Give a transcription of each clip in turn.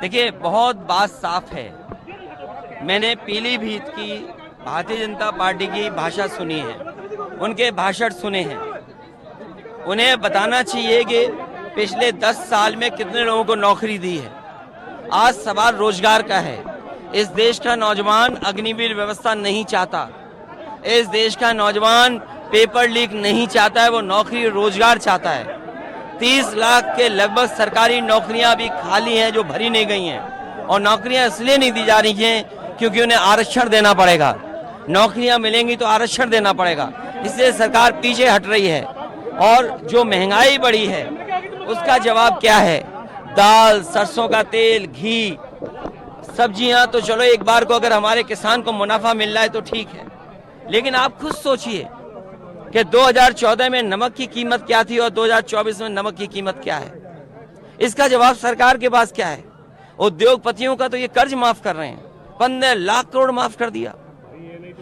देखिए, बहुत बात साफ है। मैंने पीलीभीत की भारतीय जनता पार्टी की भाषा सुनी है, उनके भाषण सुने हैं। उन्हें बताना चाहिए कि पिछले 10 साल में कितने लोगों को नौकरी दी है। आज सवाल रोजगार का है। इस देश का नौजवान अग्निवीर व्यवस्था नहीं चाहता। इस देश का नौजवान पेपर लीक नहीं चाहता है, वो नौकरी रोजगार चाहता है। 30 लाख के लगभग सरकारी नौकरियां अभी खाली हैं जो भरी नहीं गई हैं, और नौकरियां इसलिए नहीं दी जा रही हैं क्योंकि उन्हें आरक्षण देना पड़ेगा। नौकरियां मिलेंगी तो आरक्षण देना पड़ेगा, इसलिए सरकार पीछे हट रही है। और जो महंगाई बढ़ी है उसका जवाब क्या है? दाल, सरसों का तेल, घी, सब्जियां तो चलो एक बार को अगर हमारे किसान को मुनाफा मिल रहा है तो ठीक है, लेकिन आप खुद सोचिए कि 2014 में नमक की कीमत क्या थी और 2024 में नमक की कीमत क्या है। इसका जवाब सरकार के पास क्या है? उद्योगपतियों का तो ये कर्ज माफ कर रहे हैं, 15 लाख करोड़ माफ कर दिया।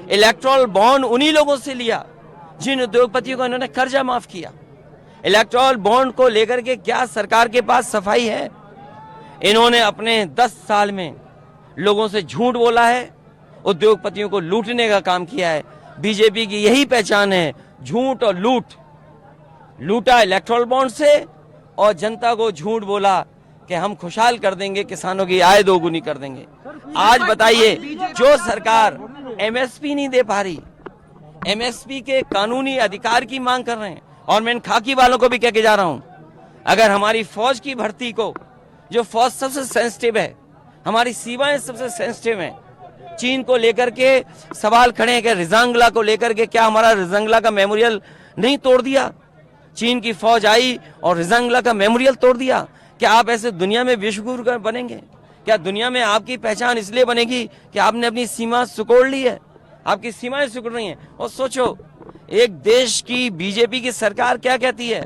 इलेक्ट्रॉल बॉन्ड उन्हीं लोगों से लिया जिन उद्योगपतियों को इन्होंने कर्जा माफ किया। इलेक्ट्रॉल बॉन्ड को लेकर के क्या सरकार के पास सफाई है? इन्होंने अपने 10 साल में लोगों से झूठ बोला है, उद्योगपतियों को लूटने का काम किया है। बीजेपी की यही पहचान है, झूठ और लूट। लूटा इलेक्ट्रॉल बॉन्ड से और जनता को झूठ बोला कि हम खुशहाल कर देंगे, किसानों की आय दोगुनी कर देंगे। आज बताइए, जो सरकार एमएसपी नहीं दे पा रही, एमएसपी के कानूनी अधिकार की मांग कर रहे हैं। और मैं इन खाकी वालों को भी कह के जा रहा हूं, अगर हमारी फौज की भर्ती को, जो फौज सबसे सेंसिटिव है, हमारी सीमाएं सबसे सेंसिटिव हैं, चीन को लेकर के सवाल खड़े हैं कि रिजांगला को लेकर के क्या हमारा रिजांगला का मेमोरियल नहीं तोड़ दिया? चीन की फौज आई और रिजांगला का मेमोरियल तोड़ दिया। क्या आप ऐसे दुनिया में विश्वगुरु बनेंगे? क्या दुनिया में आपकी पहचान इसलिए बनेगी कि आपने अपनी सीमा सिकोड़ ली है? आपकी सीमाएं सिकुड़ रही हैं। और सोचो, एक देश की बीजेपी की सरकार क्या कहती है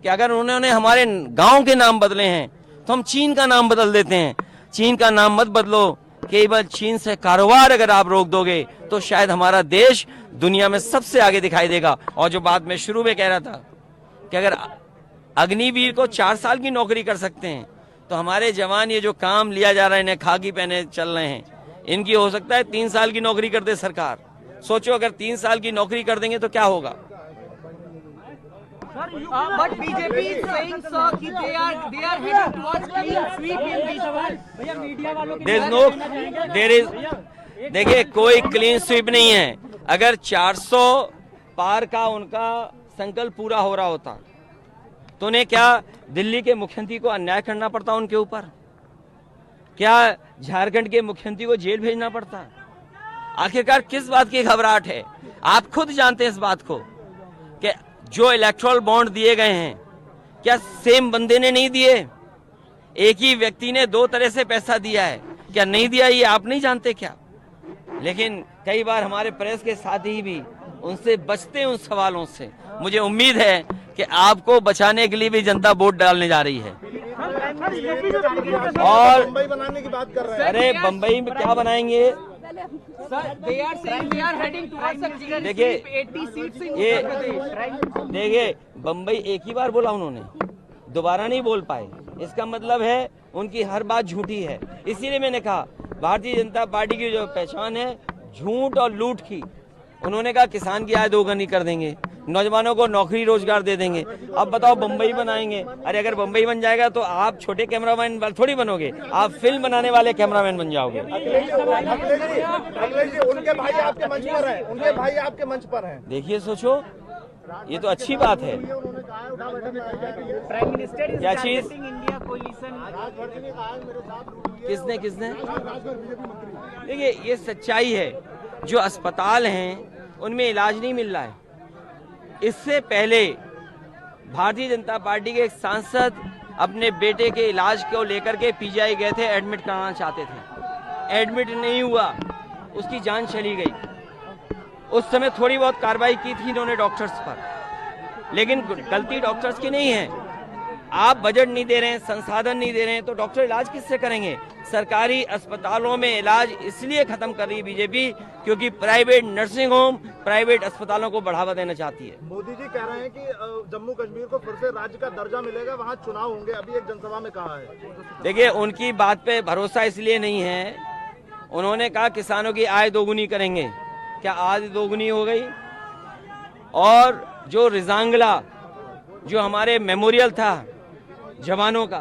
कि अगर उन्होंने हमारे गांव के नाम बदले हैं तो हम चीन का नाम बदल देते हैं। चीन का नाम मत बदलो, केवल चीन से कारोबार अगर आप रोक दोगे तो शायद हमारा देश दुनिया में सबसे आगे दिखाई देगा। और जो बात मैं शुरू में कह रहा था कि अगर अग्निवीर को 4 साल की नौकरी कर सकते हैं तो हमारे जवान ये जो काम लिया जा रहा है, इन्हें खाकी पहने चल रहे हैं, इनकी हो सकता है 3 साल की नौकरी कर दे सरकार। सोचो, अगर 3 साल की नौकरी कर देंगे तो क्या होगा? But BJP is saying, sir, कि they are heading towards clean sweep in this. देखिए, कोई क्लीन स्वीप नहीं है। अगर 400 पार का उनका संकल्प पूरा हो रहा होता तो उन्हें क्या दिल्ली के मुख्यमंत्री को अन्याय करना पड़ता उनके ऊपर? क्या झारखंड के मुख्यमंत्री को जेल भेजना पड़ता? आखिरकार किस बात की घबराहट है? आप खुद जानते हैं इस बात को कि जो इलेक्ट्रॉल बॉन्ड दिए गए हैं, क्या सेम बंदे ने नहीं दिए? एक ही व्यक्ति ने 2 तरह से पैसा दिया है। क्या नहीं दिया ये आप नहीं जानते क्या? लेकिन कई बार हमारे प्रेस के साथी भी उनसे बचते हैं उन सवालों से। मुझे उम्मीद है कि आपको बचाने के लिए भी जनता वोट डालने जा रही है। और बम्बई बनाने की बात कर रहे हैं। अरे बम्बई में क्या बनाएंगे? देखिए, बम्बई एक ही बार बोला उन्होंने, दोबारा नहीं बोल पाए। इसका मतलब है उनकी हर बात झूठी है। इसीलिए मैंने कहा भारतीय जनता पार्टी की जो पहचान है झूठ और लूट की। उन्होंने कहा किसान की आय दोगुनी कर देंगे, नौजवानों को नौकरी रोजगार दे देंगे। अब बताओ बम्बई बनाएंगे? अरे अगर बम्बई बन जाएगा तो आप छोटे कैमरामैन थोड़ी बनोगे, आप फिल्म बनाने वाले कैमरामैन बन जाओगे। उनके भाई आपके मंच पर हैं, उनके भाई आपके मंच पर हैं। देखिए, सोचो, ये तो अच्छी बात है। क्या चीज? किसने? देखिए, ये सच्चाई है। जो अस्पताल हैं उनमें इलाज नहीं मिल रहा है। इससे पहले भारतीय जनता पार्टी के एक सांसद अपने बेटे के इलाज को लेकर के पीजीआई गए थे, एडमिट कराना चाहते थे, एडमिट नहीं हुआ, उसकी जान चली गई। उस समय थोड़ी बहुत कार्रवाई की थी इन्होंने डॉक्टर्स पर, लेकिन गलती डॉक्टर्स की नहीं है, आप बजट नहीं दे रहे हैं, संसाधन नहीं दे रहे हैं, तो डॉक्टर इलाज किससे करेंगे? सरकारी अस्पतालों में इलाज इसलिए खत्म कर रही है बीजेपी क्योंकि प्राइवेट नर्सिंग होम, प्राइवेट अस्पतालों को बढ़ावा देना चाहती है। मोदी जी कह रहे हैं कि जम्मू कश्मीर को फिर से राज्य का दर्जा मिलेगा, वहाँ चुनाव होंगे, अभी एक जनसभा में कहा है। देखिए, उनकी बात पे भरोसा इसलिए नहीं है, उन्होंने कहा किसानों की आय दोगुनी करेंगे। क्या आय दोगुनी हो गई? और जो रिजांगला, जो हमारे मेमोरियल था जवानों का,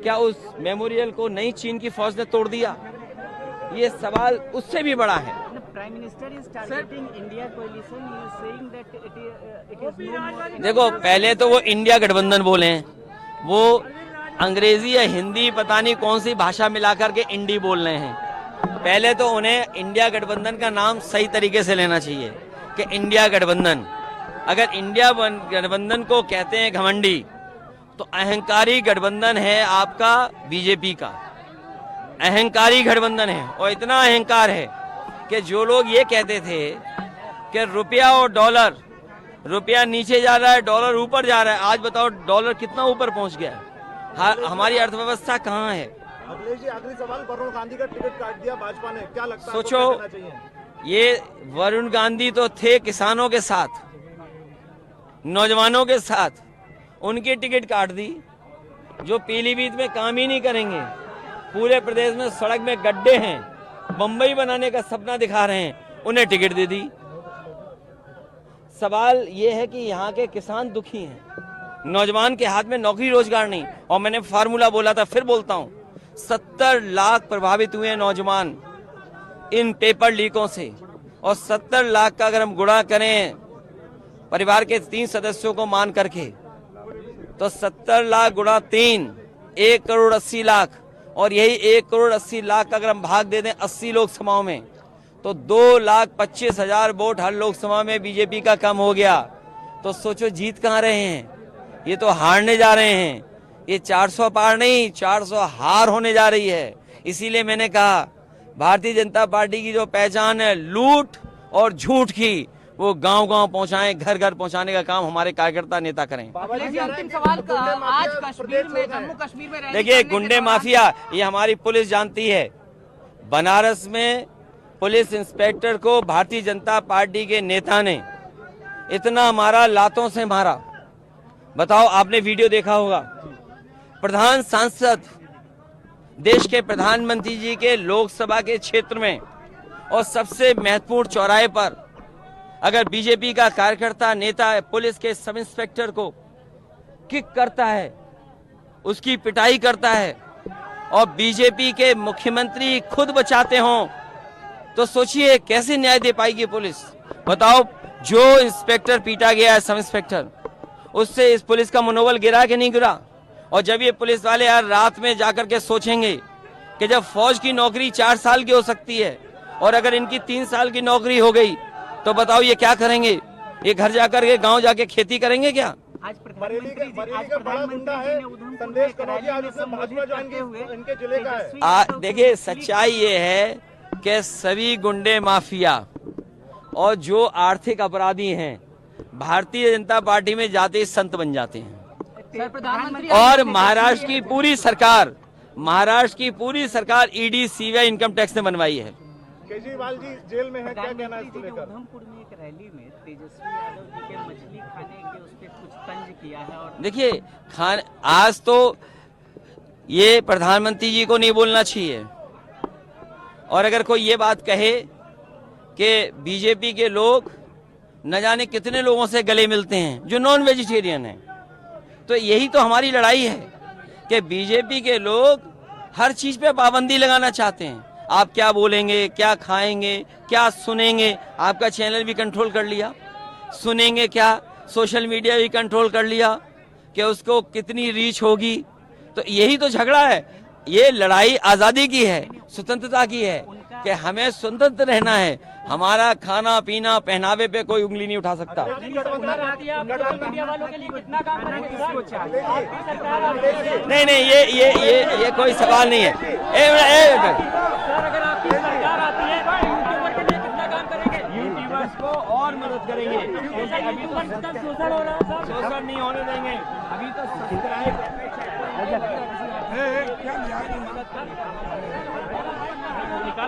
क्या उस मेमोरियल को नई चीन की फौज ने तोड़ दिया? ये सवाल उससे भी बड़ा है। Prime Minister is targeting India coalition. He is saying that it is no more. देखो, पहले तो वो इंडिया गठबंधन बोले हैं, वो अंग्रेजी या हिंदी पता नहीं कौन सी भाषा मिलाकर के इंडी बोल रहे हैं। पहले तो उन्हें इंडिया गठबंधन का नाम सही तरीके से लेना चाहिए कि इंडिया गठबंधन। अगर इंडिया गठबंधन को कहते हैं घमंडी, तो अहंकारी गठबंधन है आपका बीजेपी का, अहंकारी गठबंधन है। और इतना अहंकार है कि जो लोग ये कहते थे कि रुपया और डॉलर, रुपया नीचे जा रहा है, डॉलर ऊपर जा रहा है, आज बताओ डॉलर कितना ऊपर पहुंच गया है? हमारी अर्थव्यवस्था कहाँ है? अखिलेश जी, आखिरी सवाल, वरुण गांधी का टिकट काट दिया भाजपा ने, क्या लगता है? सोचो, आपको क्या करना चाहिए? ये वरुण गांधी तो थे किसानों के साथ, नौजवानों के साथ, उनकी टिकट काट दी। जो पीलीभीत में काम ही नहीं करेंगे, पूरे प्रदेश में सड़क में गड्ढे हैं, बंबई बनाने का सपना दिखा रहे हैं, उन्हें टिकट दे दी। सवाल ये है कि यहाँ के किसान दुखी हैं, नौजवान के हाथ में नौकरी रोजगार नहीं। और मैंने फार्मूला बोला था, फिर बोलता हूँ, 70 लाख प्रभावित हुए नौजवान इन पेपर लीकों से, और 70 लाख का अगर हम गुणा करें परिवार के 3 सदस्यों को मान करके, तो 70 लाख गुणा 3, 1 करोड़ 80 लाख, और यही 1 करोड़ 80 लाख का अगर हम भाग दे दें 80 लोकसभाओं में, तो 2,25,000 वोट हर लोकसभा में बीजेपी का कम हो गया। तो सोचो जीत कहाँ रहे हैं? ये तो हारने जा रहे हैं। ये 400 पार नहीं, 400 हार होने जा रही है। इसीलिए मैंने कहा, भारतीय जनता पार्टी की जो पहचान है लूट और झूठ की, वो गांव-गांव पहुंचाएं, घर घर पहुंचाने का काम हमारे कार्यकर्ता नेता करें। अंतिम सवाल का, आज कश्मीर में, जम्मू कश्मीर में देखिए, गुंडे माफिया ये हमारी पुलिस जानती है। बनारस में पुलिस इंस्पेक्टर को भारतीय जनता पार्टी के नेता ने इतना मारा, लातों से मारा। बताओ, आपने वीडियो देखा होगा। प्रधान सांसद, देश के प्रधानमंत्री जी के लोकसभा के क्षेत्र में और सबसे महत्वपूर्ण चौराहे पर अगर बीजेपी का कार्यकर्ता नेता पुलिस के सब इंस्पेक्टर को किक करता है, उसकी पिटाई करता है, और बीजेपी के मुख्यमंत्री खुद बचाते हों, तो सोचिए कैसे न्याय दे पाएगी पुलिस? बताओ, जो इंस्पेक्टर पीटा गया है, सब इंस्पेक्टर, उससे इस पुलिस का मनोबल गिरा कि नहीं गिरा? और जब ये पुलिस वाले यार रात में जाकर के सोचेंगे कि जब फौज की नौकरी 4 साल की हो सकती है और अगर इनकी 3 साल की नौकरी हो गई, तो बताओ ये क्या करेंगे? ये घर जाकर के गांव जाके खेती करेंगे क्या? आज बरेली का बड़ा गुंडा है संदेश कनौजिया, आज उसने भाजपा ज्वाइन इनके जिले का है। देखिए, सच्चाई ये है कि सभी गुंडे माफिया और जो आर्थिक अपराधी हैं भारतीय जनता पार्टी में जाते ही संत बन जाते हैं। प्रधानमंत्री और महाराष्ट्र की पूरी सरकार ईडी, सीबीआई, इनकम टैक्स ने बनवाई है। केजरीवाल जी जेल में है, क्या कहना है इसको लेकर? उधमपुर में एक रैली में तेजस्वी यादव जी के मछली खाने के उस पर कुछ तंज किया है। और देखिए, आज तो ये प्रधानमंत्री जी को नहीं बोलना चाहिए, और अगर कोई ये बात कहे कि बीजेपी के लोग न जाने कितने लोगों से गले मिलते हैं जो नॉन वेजिटेरियन हैं, तो यही तो हमारी लड़ाई है कि बीजेपी के लोग हर चीज पे पाबंदी लगाना चाहते हैं। आप क्या बोलेंगे, क्या खाएंगे, क्या सुनेंगे, आपका चैनल भी कंट्रोल कर लिया। सुनेंगे क्या, सोशल मीडिया भी कंट्रोल कर लिया कि उसको कितनी रीच होगी। तो यही तो झगड़ा है। ये लड़ाई आजादी की है, स्वतंत्रता की है कि हमें स्वतंत्र रहना है। हमारा खाना पीना पहनावे पे कोई उंगली नहीं उठा सकता। नहीं नहीं, ये कोई सवाल नहीं है। इसको और मदद करेंगे, क्योंकि अभी तो शोषण नहीं होने देंगे। अभी तो सब्सक्राइब क्या